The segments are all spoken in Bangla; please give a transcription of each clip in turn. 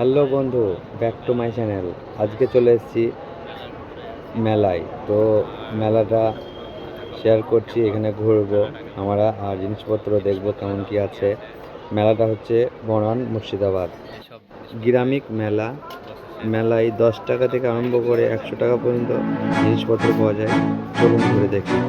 হ্যালো বন্ধু, ব্যাক টু মাই চ্যানেল। আজকে চলে এসেছি মেলায়। তো মেলাটা শেয়ার করছি, এখানে ঘুরবো আমরা আর জিনিসপত্র দেখবো কেমন কি আছে। মেলাটা হচ্ছে বনান মুর্শিদাবাদ গ্রামিক মেলা। মেলায় 10 টাকা থেকে আরম্ভ করে 100 টাকা পর্যন্ত জিনিসপত্র পাওয়া যায়। চলুন ঘুরে দেখি।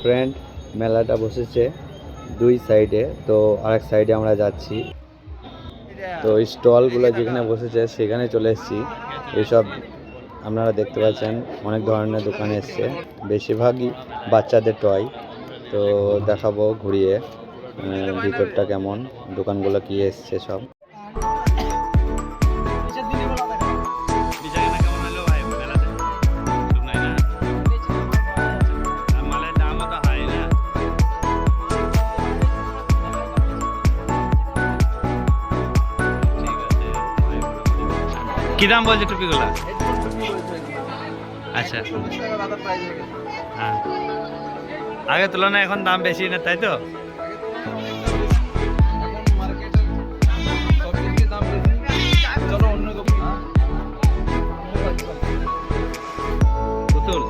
ফ্রেন্ড, মেলাটা বসেছে দুই সাইডে, তো আরেক সাইডে আমরা যাচ্ছি। তো স্টলগুলো যেখানে বসেছে সেখানে চলে এসেছি। এইসব আপনারা দেখতে পাচ্ছেন, অনেক ধরনের দোকান এসছে, বেশিরভাগই বাচ্চাদের টয়। তো দেখাবো ঘুরিয়ে ভিতরটা কেমন, দোকানগুলো কি এসছে সব। কি দাম বলছে টুপিগুলা? আচ্ছা, হ্যাঁ, আগের তুলনায় এখন দাম বেশি না, তাই তো? পুতুল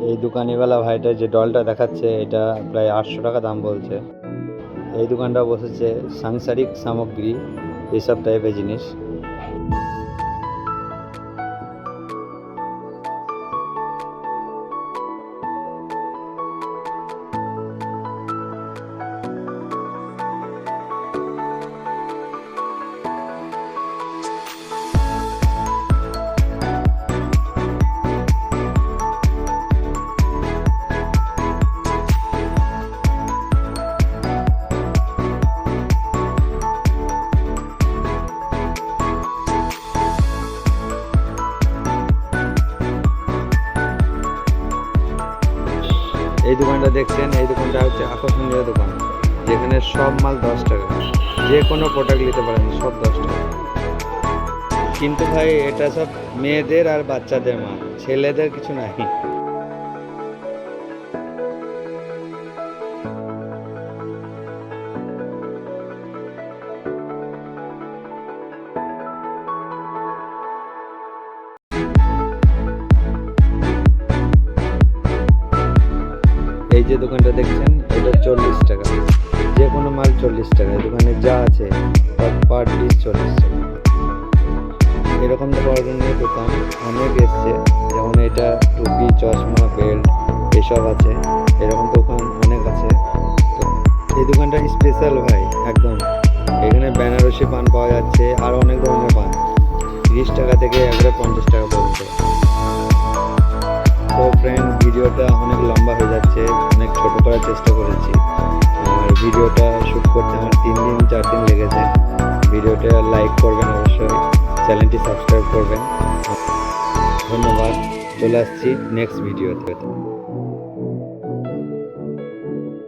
এই দোকানিওয়ালা ভাইটা যে ডলটা দেখাচ্ছে, এটা প্রায় 800 টাকা দাম বলছে। এই দোকানটা বসেছে সাংসারিক সামগ্রী, এইসব টাইপের জিনিস। এই দোকানটা দেখছেন, এই দোকানটা হচ্ছে আকর্ষণীয় দোকান, যেখানে সব মাল 10 টাকা, যে কোনো প্রোডাক্ট নিতে পারেন, সব 10 টাকা। কিন্তু ভাই, এটা সব মেয়েদের আর বাচ্চাদের মাল, ছেলেদের কিছু নাই। যে দোকানটা দেখছেন এটা 40 টাকা, যে কোনো মাল 40 টাকা। এই দোকানে যা আছে পার পিস 40 টাকা। এরকম ধরনের দোকান অনেক এসছে, যেমন এটা টুপি, চশমা, বেল্ট এসব আছে। এরকম দোকান অনেক আছে। তো এই দোকানটা স্পেশাল ভাই একদম। এখানে বেনারসি পান পাওয়া যাচ্ছে আর অনেক ধরনের পান, 30 টাকা থেকে 50 টাকা পর্যন্ত। তো ফ্রেন্ড, ভিডিওটা অনেক লম্বা হয়ে যাচ্ছে, অনেক ছোট করার চেষ্টা করেছি। আর ভিডিওটা শ্যুট করতে আমার 3 দিন 4 দিন লেগেছে। ভিডিওটা লাইক করবেন অবশ্যই, চ্যানেলটি সাবস্ক্রাইব করবেন। ধন্যবাদ। চলে আসছি নেক্সট ভিডিওতে।